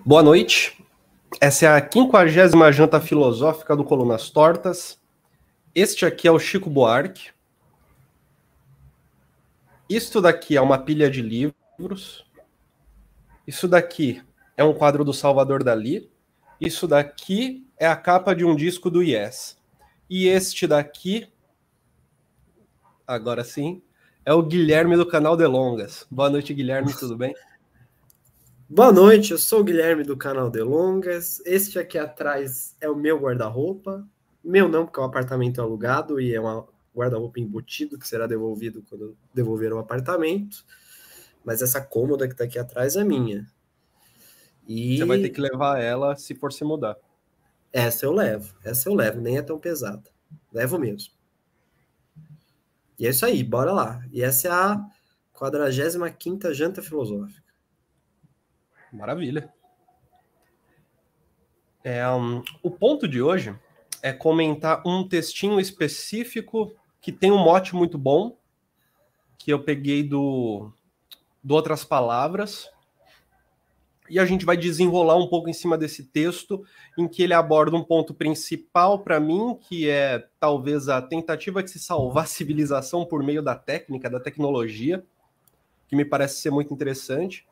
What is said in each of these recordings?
Boa noite. Essa é a 50ª janta filosófica do Colunas Tortas. Este aqui é o Chico Buarque. Isto daqui é uma pilha de livros. Isso daqui é um quadro do Salvador Dalí. Isso daqui é a capa de um disco do Yes. E este daqui, agora sim, é o Guilherme do canal Delongas. Boa noite, Guilherme, tudo bem? Boa noite, eu sou o Guilherme do canal Delongas. Este aqui atrás é o meu guarda-roupa. Meu não, porque o apartamento é alugado e é um guarda-roupa embutido que será devolvido quando devolver o apartamento. Mas essa cômoda que está aqui atrás é minha. Você vai ter que levar ela se for se mudar. Essa eu levo, nem é tão pesada. Levo mesmo. E é isso aí, bora lá. E essa é a 45ª janta filosófica. Maravilha. O ponto de hoje é comentar um textinho específico que tem um mote muito bom, que eu peguei do Outras Palavras, e a gente vai desenrolar um pouco em cima desse texto, em que ele aborda um ponto principal para mim, que é talvez a tentativa de se salvar a civilização por meio da técnica, da tecnologia, que me parece ser muito interessante.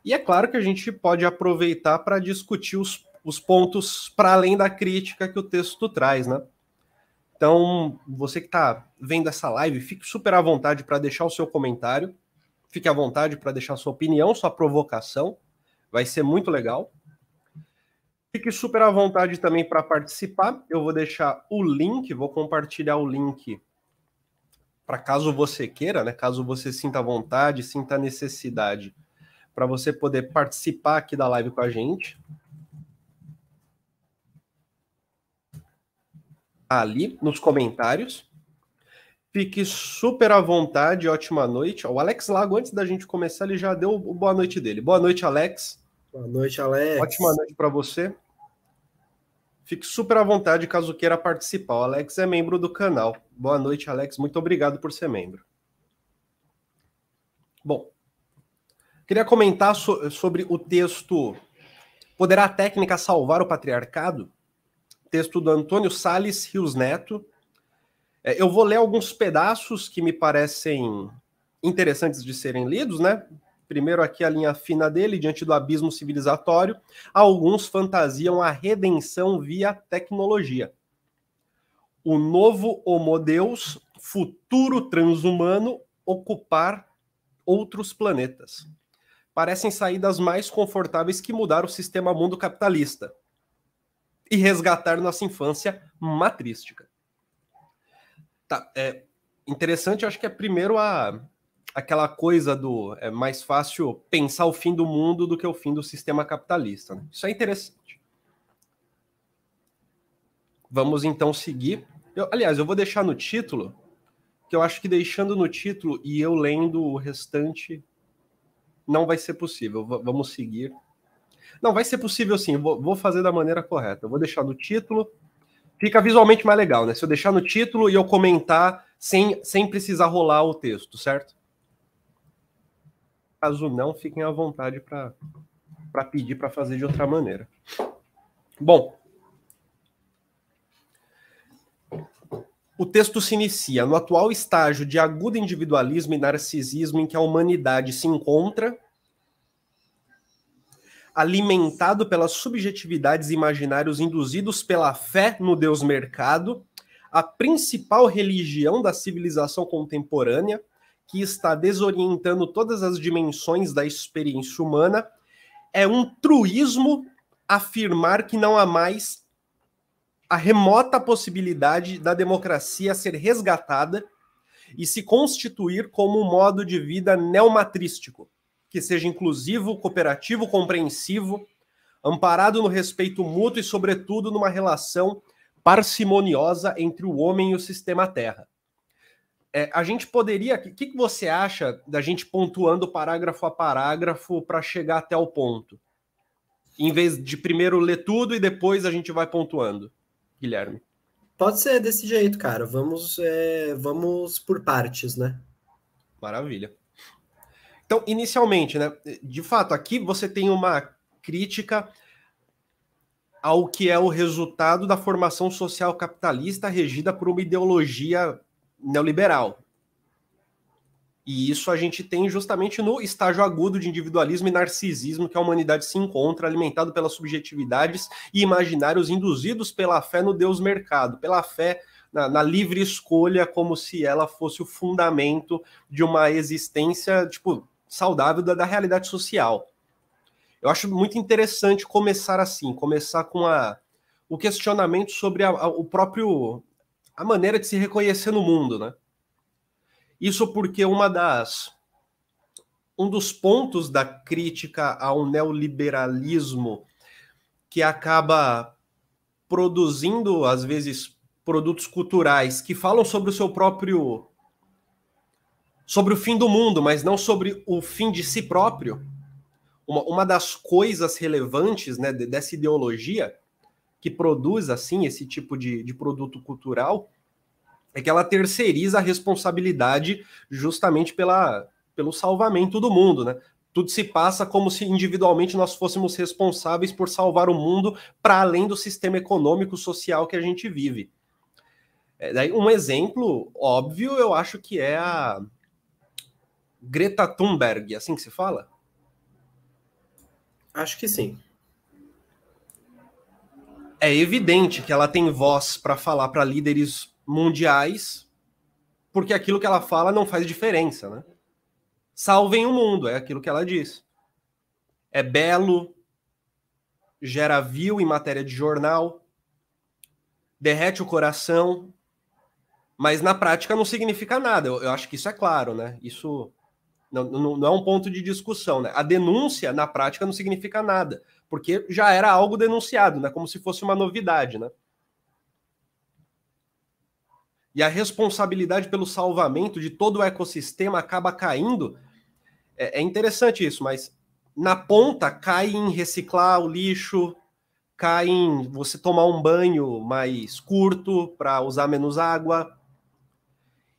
E é claro que a gente pode aproveitar para discutir os pontos para além da crítica que o texto traz, né? Então, você que está vendo essa live, fique super à vontade para deixar o seu comentário, fique à vontade para deixar sua opinião, sua provocação, vai ser muito legal. Fique super à vontade também para participar, eu vou deixar o link, vou compartilhar o link para caso você queira, né? Caso você sinta vontade, sinta necessidade, para você poder participar aqui da live com a gente. Ali nos comentários. Fique super à vontade, ótima noite. O Alex Lago, antes da gente começar, ele já deu o boa noite dele. Boa noite, Alex. Boa noite, Alex. Ótima noite para você. Fique super à vontade caso queira participar. O Alex é membro do canal. Boa noite, Alex. Muito obrigado por ser membro. Bom, queria comentar sobre o texto Poderá a Técnica Salvar o Patriarcado? Texto do Antônio Salles Rios Neto. Eu vou ler alguns pedaços que me parecem interessantes de serem lidos, né? Primeiro aqui a linha fina dele, diante do abismo civilizatório, alguns fantasiam a redenção via tecnologia. O novo Homo Deus, futuro transhumano, ocupar outros planetas. Parecem saídas mais confortáveis que mudar o sistema mundo capitalista e resgatar nossa infância matrística. Tá, interessante, eu acho que é primeiro aquela coisa do é mais fácil pensar o fim do mundo do que o fim do sistema capitalista, né? Isso é interessante. Vamos então seguir. Aliás, eu vou deixar no título, que eu acho que deixando no título e eu lendo o restante não vai ser possível. Vamos seguir. Não, vai ser possível sim, vou fazer da maneira correta. Eu vou deixar no título. Fica visualmente mais legal, né? Se eu deixar no título e eu comentar sem precisar rolar o texto, certo? Caso não, fiquem à vontade para pedir para fazer de outra maneira. Bom, o texto se inicia no atual estágio de agudo individualismo e narcisismo em que a humanidade se encontra, alimentado pelas subjetividades e imaginários induzidos pela fé no Deus mercado, a principal religião da civilização contemporânea, que está desorientando todas as dimensões da experiência humana, é um truísmo afirmar que não há mais a remota possibilidade da democracia ser resgatada e se constituir como um modo de vida neomatrístico, que seja inclusivo, cooperativo, compreensivo, amparado no respeito mútuo e, sobretudo, numa relação parcimoniosa entre o homem e o sistema Terra. A gente poderia... O que você acha da gente pontuando parágrafo a parágrafo para chegar até o ponto? Em vez de primeiro ler tudo e depois a gente vai pontuando, Guilherme. Pode ser desse jeito, cara. Vamos por partes, né? Maravilha. Então, inicialmente, né? De fato, aqui você tem uma crítica ao que é o resultado da formação social capitalista regida por uma ideologia neoliberal. E isso a gente tem justamente no estágio agudo de individualismo e narcisismo que a humanidade se encontra, alimentado pelas subjetividades e imaginários induzidos pela fé no Deus mercado, pela fé na livre escolha, como se ela fosse o fundamento de uma existência, tipo, saudável da realidade social. Eu acho muito interessante começar assim, começar com o questionamento sobre a maneira de se reconhecer no mundo, né? Isso porque um dos pontos da crítica ao neoliberalismo que acaba produzindo, às vezes, produtos culturais que falam sobre o seu próprio... sobre o fim do mundo, mas não sobre o fim de si próprio. Uma das coisas relevantes, né, dessa ideologia que produz assim esse tipo de produto cultural é que ela terceiriza a responsabilidade justamente pelo salvamento do mundo, né? Tudo se passa como se individualmente nós fôssemos responsáveis por salvar o mundo para além do sistema econômico social que a gente vive. Daí um exemplo óbvio, eu acho que é a Greta Thunberg, assim que se fala? Acho que sim. É evidente que ela tem voz para falar para líderes mundiais, porque aquilo que ela fala não faz diferença, né? Salvem o mundo, é aquilo que ela diz. É belo, gera view em matéria de jornal, derrete o coração, mas na prática não significa nada. Eu acho que isso é claro, né? Isso não é um ponto de discussão, né? A denúncia, na prática, não significa nada, porque já era algo denunciado, né? Como se fosse uma novidade, né? E a responsabilidade pelo salvamento de todo o ecossistema acaba caindo. É interessante isso, mas na ponta cai em reciclar o lixo, cai em você tomar um banho mais curto para usar menos água,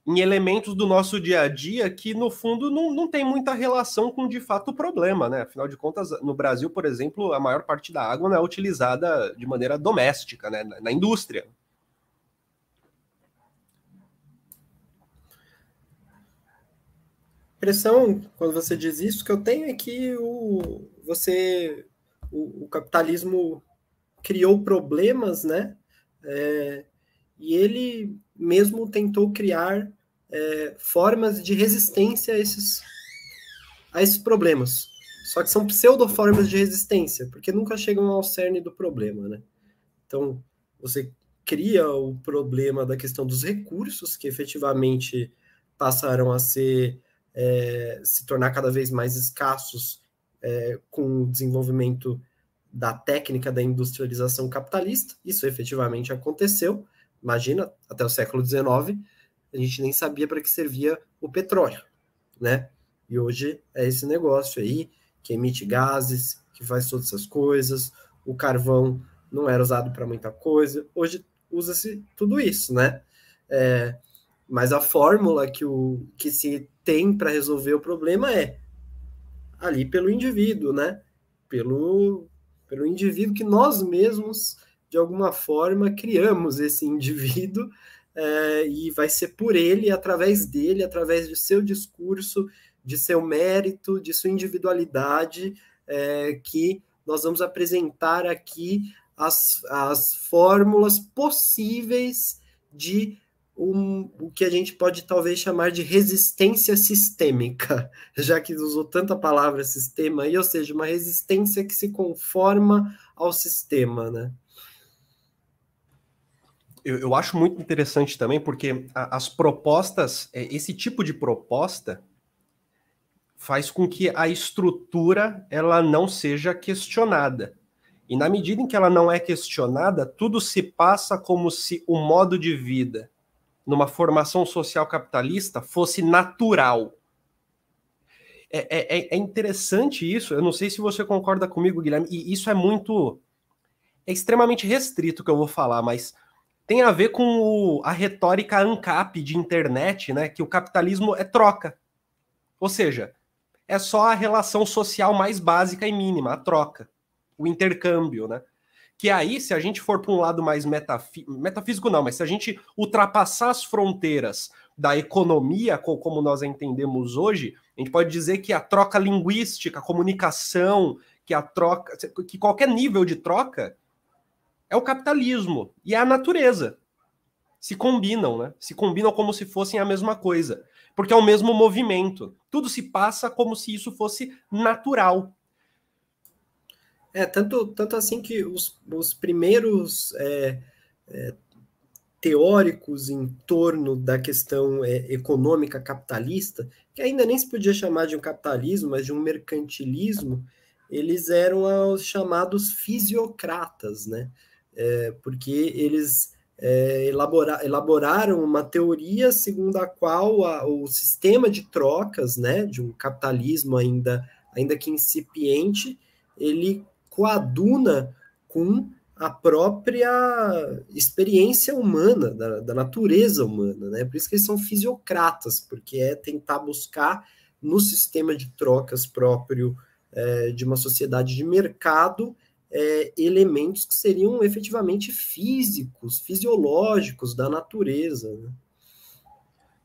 em elementos do nosso dia a dia que, no fundo, não tem muita relação com, de fato, o problema, né? Afinal de contas, no Brasil, por exemplo, a maior parte da água não é utilizada de maneira doméstica, né? Na indústria. A impressão, quando você diz isso, que eu tenho é que o capitalismo criou problemas, né? E ele mesmo tentou criar formas de resistência a esses problemas. Só que são pseudo-formas de resistência, porque nunca chegam ao cerne do problema, né? Então, você cria o problema da questão dos recursos, que efetivamente passaram a se tornar cada vez mais escassos com o desenvolvimento da técnica da industrialização capitalista. Isso efetivamente aconteceu. Imagina, até o século XIX, a gente nem sabia para que servia o petróleo, né? E hoje é esse negócio aí, que emite gases, que faz todas essas coisas. O carvão não era usado para muita coisa. Hoje usa-se tudo isso, né? Mas a fórmula que se tem para resolver o problema é ali pelo indivíduo, né? Pelo indivíduo que nós mesmos, de alguma forma, criamos esse indivíduo e vai ser por ele, através dele, através de seu discurso, de seu mérito, de sua individualidade, que nós vamos apresentar aqui as fórmulas possíveis de o que a gente pode talvez chamar de resistência sistêmica, já que usou tanta palavra sistema aí, ou seja, uma resistência que se conforma ao sistema, né? Eu acho muito interessante também, porque as propostas, esse tipo de proposta faz com que a estrutura ela não seja questionada. E na medida em que ela não é questionada, tudo se passa como se o modo de vida numa formação social capitalista fosse natural. É interessante isso, eu não sei se você concorda comigo, Guilherme, e isso é extremamente restrito que eu vou falar, mas tem a ver com a retórica ANCAP de internet, né, que o capitalismo é troca. Ou seja, é só a relação social mais básica e mínima, a troca. o intercâmbio, né? Que aí, se a gente for para um lado mais metafísico, não, mas se a gente ultrapassar as fronteiras da economia, como nós a entendemos hoje, a gente pode dizer que a troca linguística, a comunicação, que qualquer nível de troca é o capitalismo e é a natureza. Se combinam, né? Se combinam como se fossem a mesma coisa, porque é o mesmo movimento. Tudo se passa como se isso fosse natural. Tanto assim que os primeiros teóricos em torno da questão econômica capitalista, que ainda nem se podia chamar de um capitalismo, mas de um mercantilismo, eles eram os chamados fisiocratas, né? Porque eles elaboraram uma teoria segundo a qual o sistema de trocas, né, de um capitalismo ainda que incipiente, ele coaduna com a própria experiência humana, da natureza humana, né? Por isso que eles são fisiocratas, porque é tentar buscar no sistema de trocas próprio de uma sociedade de mercado elementos que seriam efetivamente físicos, fisiológicos da natureza, né?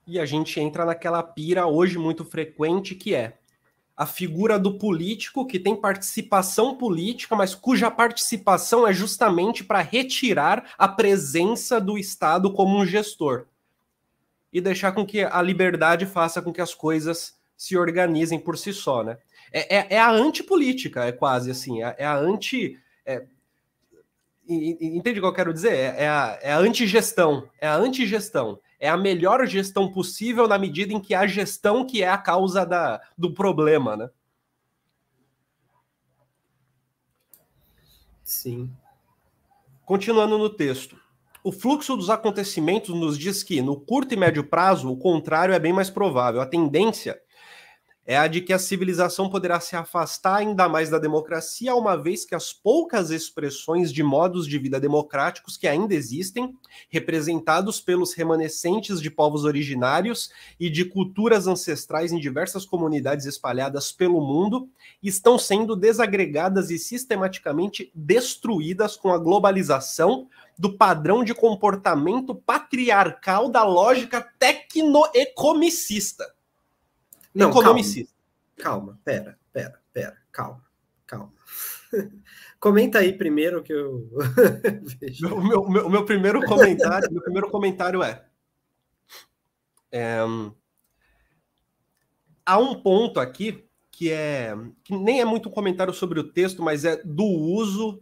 E a gente entra naquela pira hoje muito frequente que é a figura do político que tem participação política, mas cuja participação é justamente para retirar a presença do Estado como um gestor e deixar com que a liberdade faça com que as coisas se organizem por si só, né? É a antipolítica, é quase assim, é a anti... entende o que eu quero dizer? É a antigestão, é a antigestão. É a melhor gestão possível na medida em que a gestão que é a causa do problema, né? Sim. Continuando no texto. O fluxo dos acontecimentos nos diz que, no curto e médio prazo, o contrário é bem mais provável. A tendência é a de que a civilização poderá se afastar ainda mais da democracia, uma vez que as poucas expressões de modos de vida democráticos que ainda existem, representados pelos remanescentes de povos originários e de culturas ancestrais em diversas comunidades espalhadas pelo mundo, estão sendo desagregadas e sistematicamente destruídas com a globalização do padrão de comportamento patriarcal da lógica tecnoeconomicista. Não, calma, pera, calma. Comenta aí primeiro que eu vejo. O meu primeiro comentário é há um ponto aqui que nem é muito um comentário sobre o texto, mas é do uso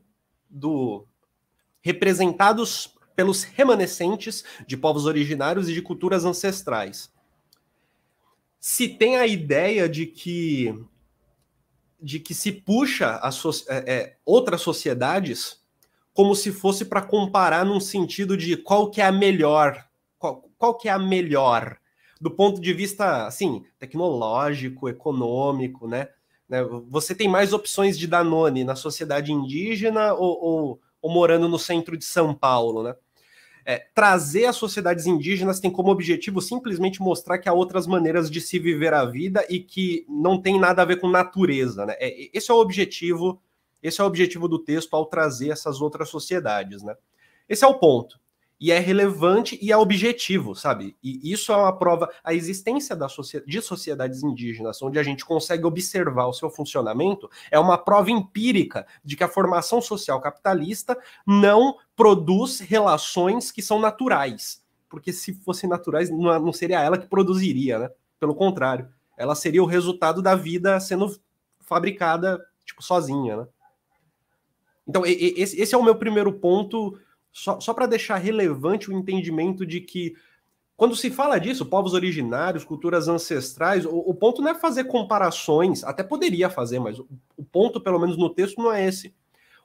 representados pelos remanescentes de povos originários e de culturas ancestrais. Se tem a ideia de que se puxa outras sociedades como se fosse para comparar num sentido de qual que é a melhor, qual que é a melhor, do ponto de vista, assim, tecnológico, econômico, né? Você tem mais opções de Danone na sociedade indígena ou morando no centro de São Paulo, né? Trazer as sociedades indígenas tem como objetivo simplesmente mostrar que há outras maneiras de se viver a vida e que não tem nada a ver com natureza, né? Esse é o objetivo do texto ao trazer essas outras sociedades, né? Esse é o ponto. E é relevante e é objetivo, sabe? E isso é uma prova, a existência de sociedades indígenas, onde a gente consegue observar o seu funcionamento, é uma prova empírica de que a formação social capitalista não produz relações que são naturais. Porque se fossem naturais, não seria ela que produziria, né? Pelo contrário, ela seria o resultado da vida sendo fabricada, tipo, sozinha, né? Então, esse é o meu primeiro ponto, só para deixar relevante o entendimento de que, quando se fala disso, povos originários, culturas ancestrais, o ponto não é fazer comparações, até poderia fazer, mas o ponto, pelo menos no texto, não é esse.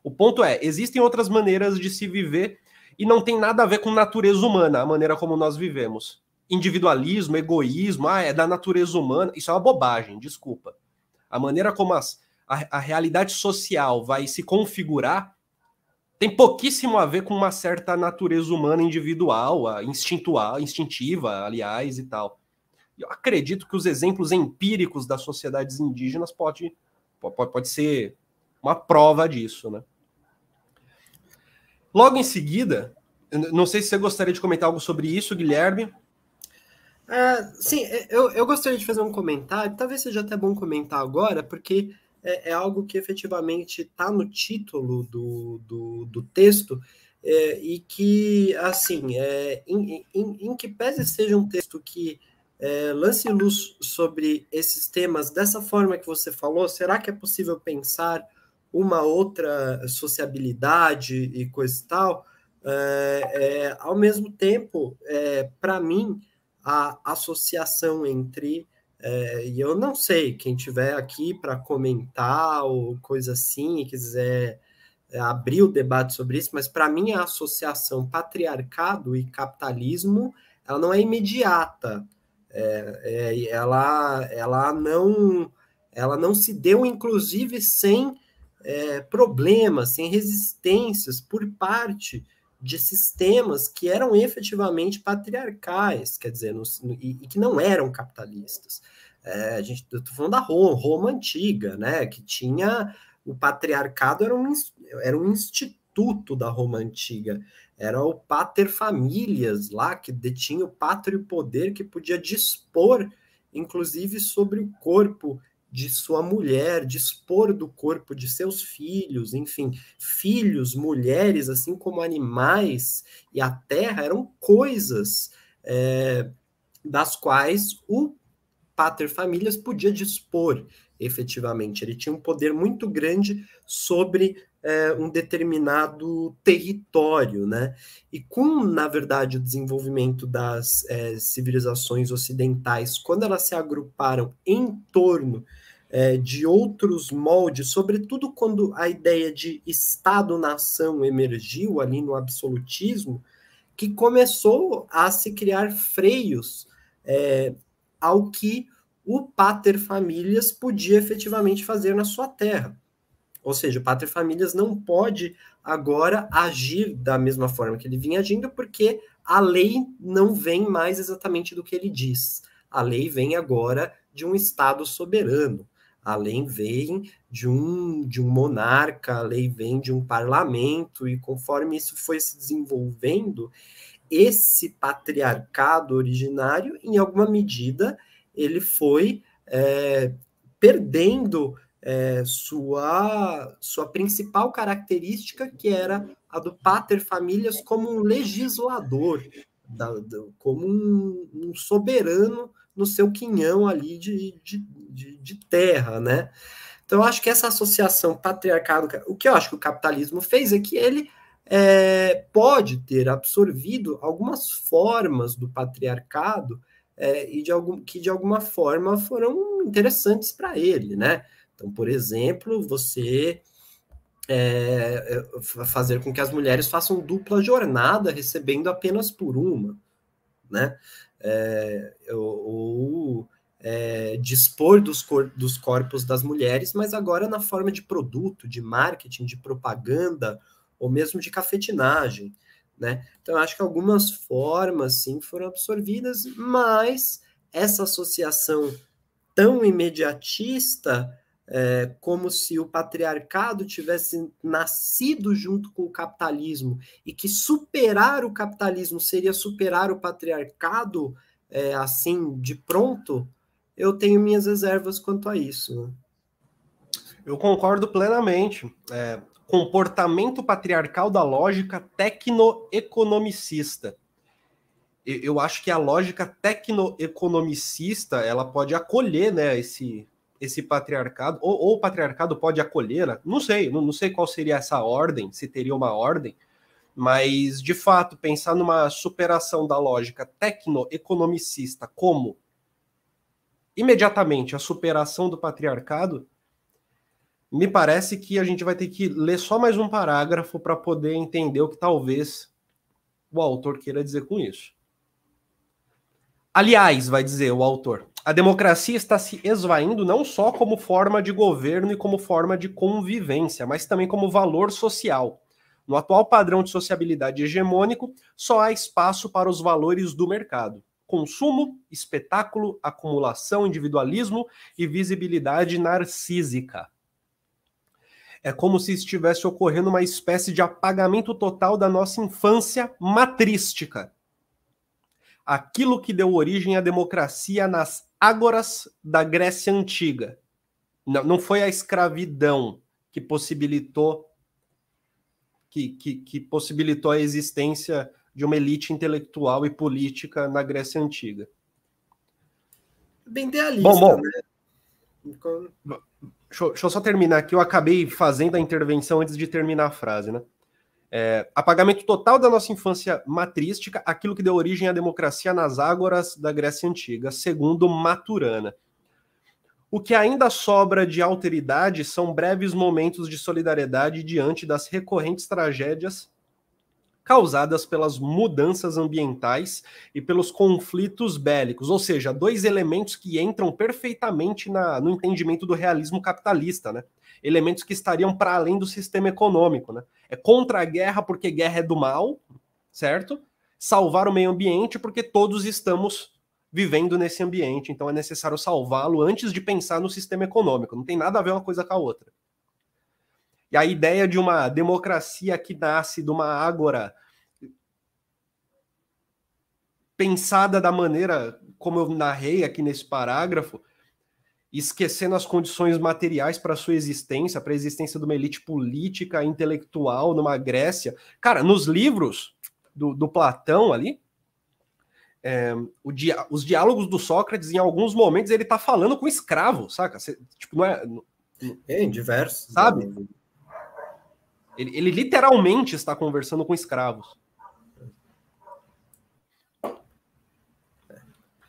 O ponto é, existem outras maneiras de se viver e não tem nada a ver com natureza humana, a maneira como nós vivemos. Individualismo, egoísmo, é da natureza humana, isso é uma bobagem, desculpa. A maneira como a realidade social vai se configurar tem pouquíssimo a ver com uma certa natureza humana individual, instintiva, aliás, e tal. Eu acredito que os exemplos empíricos das sociedades indígenas pode ser uma prova disso, né? Logo em seguida, não sei se você gostaria de comentar algo sobre isso, Guilherme. Sim, eu gostaria de fazer um comentário, talvez seja até bom comentar agora, porque é algo que efetivamente está no título do texto, e que, assim, em que pese seja um texto que lance luz sobre esses temas dessa forma que você falou, será que é possível pensar uma outra sociabilidade e coisa e tal? Ao mesmo tempo, para mim, a associação entre, e eu não sei, quem tiver aqui para comentar ou coisa assim e quiser abrir o debate sobre isso, mas para mim a associação patriarcado e capitalismo, ela não é imediata, ela não se deu, inclusive, sem problemas, sem resistências por parte de sistemas que eram efetivamente patriarcais, quer dizer, e que não eram capitalistas. Eu estou falando da Roma antiga, né, que tinha o patriarcado, era um instituto da Roma antiga, era o pater familias lá, que detinha o pátrio poder, que podia dispor, inclusive, sobre o corpo de sua mulher, dispor do corpo de seus filhos, enfim, filhos, mulheres, assim como animais e a terra eram coisas das quais o pater familias podia dispor efetivamente. Ele tinha um poder muito grande sobre um determinado território, né? E com, na verdade, o desenvolvimento das civilizações ocidentais, quando elas se agruparam em torno de outros moldes, sobretudo quando a ideia de Estado-nação emergiu ali no absolutismo, que começou a se criar freios ao que o pater familias podia efetivamente fazer na sua terra. Ou seja, o pater familias não pode agora agir da mesma forma que ele vinha agindo, porque a lei não vem mais exatamente do que ele diz. A lei vem agora de um Estado soberano. A lei vem de um monarca, a lei vem de um parlamento, e conforme isso foi se desenvolvendo, esse patriarcado originário, em alguma medida, ele foi perdendo sua principal característica, que era a do pater familias como um legislador, como um soberano no seu quinhão ali de terra, né? Então, eu acho que essa associação patriarcado, o que eu acho que o capitalismo fez é que ele pode ter absorvido algumas formas do patriarcado que de alguma forma foram interessantes para ele, né? Então, por exemplo, você fazer com que as mulheres façam dupla jornada, recebendo apenas por uma, né? Ou dispor dos corpos das mulheres, mas agora na forma de produto, de marketing, de propaganda, ou mesmo de cafetinagem, né? Então, eu acho que algumas formas, sim, foram absorvidas, mas essa associação tão imediatista, como se o patriarcado tivesse nascido junto com o capitalismo e que superar o capitalismo seria superar o patriarcado, assim, de pronto, eu tenho minhas reservas quanto a isso. Eu concordo plenamente. Comportamento patriarcal da lógica tecnoeconomicista. Eu acho que a lógica tecnoeconomicista ela pode acolher, né, esse patriarcado, ou o patriarcado pode acolher, né? Não sei qual seria essa ordem, se teria uma ordem, mas, de fato, pensar numa superação da lógica tecnoeconomicista como imediatamente a superação do patriarcado, me parece que a gente vai ter que ler só mais um parágrafo para poder entender o que talvez o autor queira dizer com isso. Aliás, vai dizer o autor, a democracia está se esvaindo não só como forma de governo e como forma de convivência, mas também como valor social. No atual padrão de sociabilidade hegemônico, só há espaço para os valores do mercado. Consumo, espetáculo, acumulação, individualismo e visibilidade narcísica. É como se estivesse ocorrendo uma espécie de apagamento total da nossa infância matrística. Aquilo que deu origem à democracia nas ágoras da Grécia Antiga. Não foi a escravidão que possibilitou possibilitou a existência de uma elite intelectual e política na Grécia Antiga. Bem idealista, bom, né? Deixa eu só terminar aqui. Eu acabei fazendo a intervenção antes de terminar a frase, né? Apagamento total da nossa infância matrística, aquilo que deu origem à democracia nas ágoras da Grécia Antiga, segundo Maturana. O que ainda sobra de alteridade são breves momentos de solidariedade diante das recorrentes tragédias causadas pelas mudanças ambientais e pelos conflitos bélicos, ou seja, dois elementos que entram perfeitamente no entendimento do realismo capitalista, né? Elementos que estariam para além do sistema econômico, né? É contra a guerra porque guerra é do mal, certo? Salvar o meio ambiente porque todos estamos vivendo nesse ambiente, então é necessário salvá-lo antes de pensar no sistema econômico. Não tem nada a ver uma coisa com a outra. E a ideia de uma democracia que nasce de uma ágora pensada da maneira como eu narrei aqui nesse parágrafo, esquecendo as condições materiais para a sua existência, para a existência de uma elite política, intelectual numa Grécia. Cara, nos livros do Platão ali, os diálogos do Sócrates, em alguns momentos, ele tá falando com escravo, saca? Tipo, não é... Em diversos. Sabe? Ele literalmente está conversando com escravos.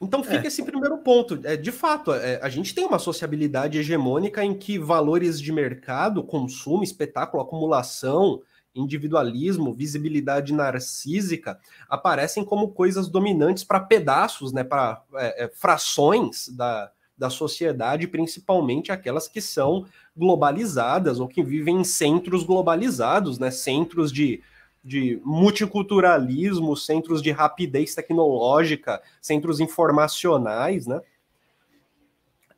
Então fica esse primeiro ponto. De fato, a gente tem uma sociabilidade hegemônica em que valores de mercado, consumo, espetáculo, acumulação, individualismo, visibilidade narcísica aparecem como coisas dominantes para pedaços, né, para frações da sociedade, principalmente aquelas que são globalizadas ou que vivem em centros globalizados, né, centros de multiculturalismo, centros de rapidez tecnológica, centros informacionais, né?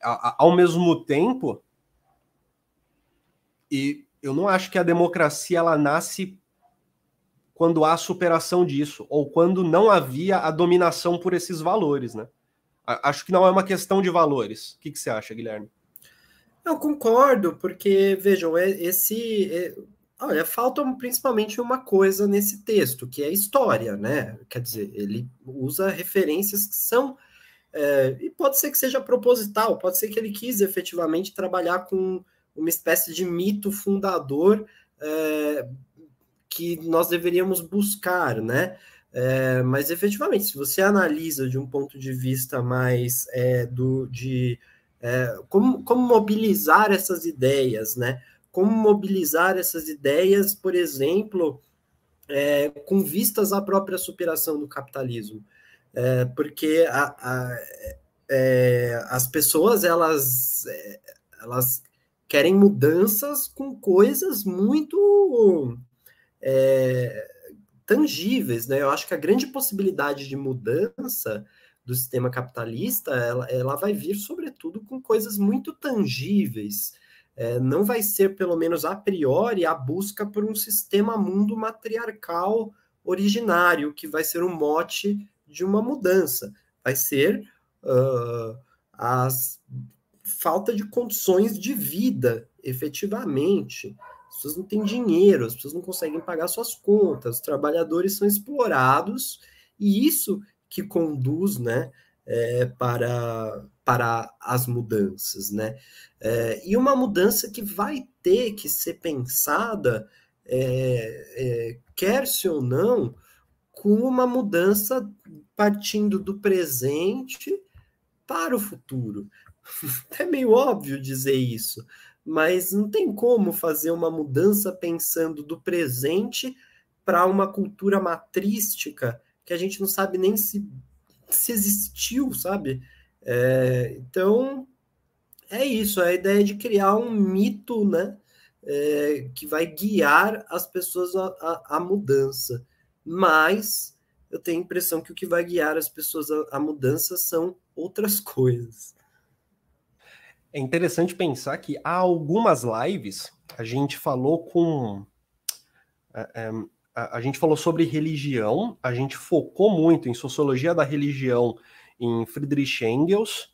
Ao mesmo tempo, e eu não acho que a democracia ela nasce quando há superação disso, ou quando não havia a dominação por esses valores, né? Acho que não é uma questão de valores. O que você acha, Guilherme? Eu concordo, porque, vejam, olha, falta principalmente uma coisa nesse texto, que é a história, né? Quer dizer, ele usa referências que são... e pode ser que seja proposital, pode ser que ele quis efetivamente trabalhar com uma espécie de mito fundador que nós deveríamos buscar, né? Mas, efetivamente, se você analisa de um ponto de vista mais como mobilizar essas ideias, né? Como mobilizar essas ideias, por exemplo, com vistas à própria superação do capitalismo. Porque as pessoas, elas querem mudanças com coisas muito tangíveis, né? Eu acho que a grande possibilidade de mudança do sistema capitalista, ela vai vir, sobretudo, com coisas muito tangíveis. Não vai ser, pelo menos a priori, a busca por um sistema mundo matriarcal originário, que vai ser o mote de uma mudança. Vai ser a falta de condições de vida, efetivamente. As pessoas não têm dinheiro, as pessoas não conseguem pagar suas contas, os trabalhadores são explorados, e isso que conduz, né, para as mudanças, né? E uma mudança que vai ter que ser pensada, quer-se ou não, com uma mudança partindo do presente para o futuro. É meio óbvio dizer isso, mas não tem como fazer uma mudança pensando do presente para uma cultura matrística que a gente não sabe nem se existiu, sabe? Então, é isso, a ideia de criar um mito, né, que vai guiar as pessoas à mudança. Mas eu tenho a impressão que o que vai guiar as pessoas à mudança são outras coisas. É interessante pensar que há algumas lives, a gente falou com... a gente falou sobre religião, a gente focou muito em sociologia da religião em Friedrich Engels,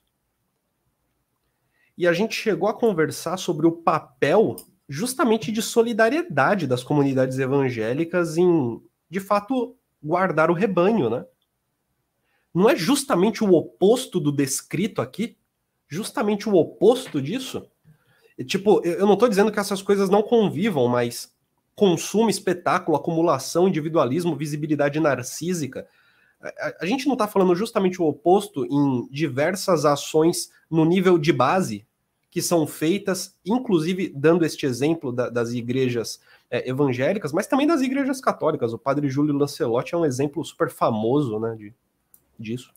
e a gente chegou a conversar sobre o papel justamente de solidariedade das comunidades evangélicas em, de fato, guardar o rebanho, né? Não é justamente o oposto do descrito aqui? Justamente o oposto disso? E, tipo, eu não estou dizendo que essas coisas não convivam, mas consumo, espetáculo, acumulação, individualismo, visibilidade narcísica. A gente não está falando justamente o oposto em diversas ações no nível de base que são feitas, inclusive dando este exemplo das igrejas evangélicas, mas também das igrejas católicas. O padre Júlio Lancelotti é um exemplo super famoso, né, disso.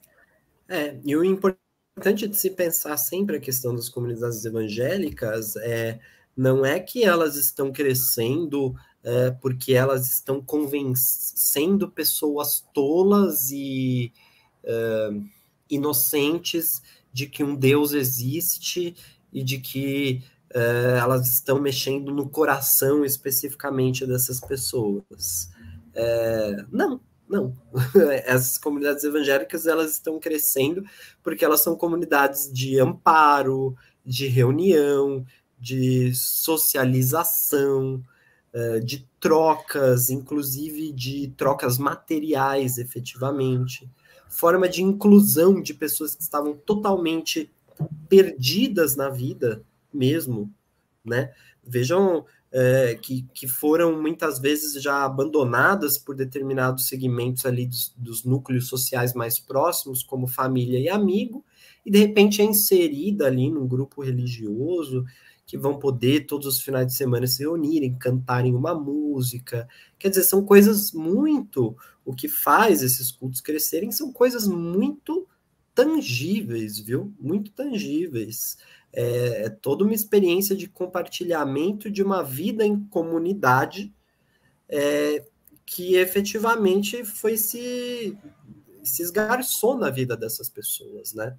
E o importante de se pensar sempre a questão das comunidades evangélicas não é que elas estão crescendo porque elas estão convencendo pessoas tolas e inocentes de que um Deus existe e de que elas estão mexendo no coração especificamente dessas pessoas. Não. Essas comunidades evangélicas, elas estão crescendo porque elas são comunidades de amparo, de reunião, de socialização, de trocas, inclusive de trocas materiais, efetivamente, forma de inclusão de pessoas que estavam totalmente perdidas na vida mesmo, né? Vejam que foram muitas vezes já abandonadas por determinados segmentos ali dos núcleos sociais mais próximos, como família e amigo, e de repente é inserida ali num grupo religioso, que vão poder todos os finais de semana se reunirem, cantarem uma música. Quer dizer, são coisas muito... O que faz esses cultos crescerem são coisas muito tangíveis, viu? Muito tangíveis. É toda uma experiência de compartilhamento de uma vida em comunidade que efetivamente foi se esgarçou na vida dessas pessoas, né?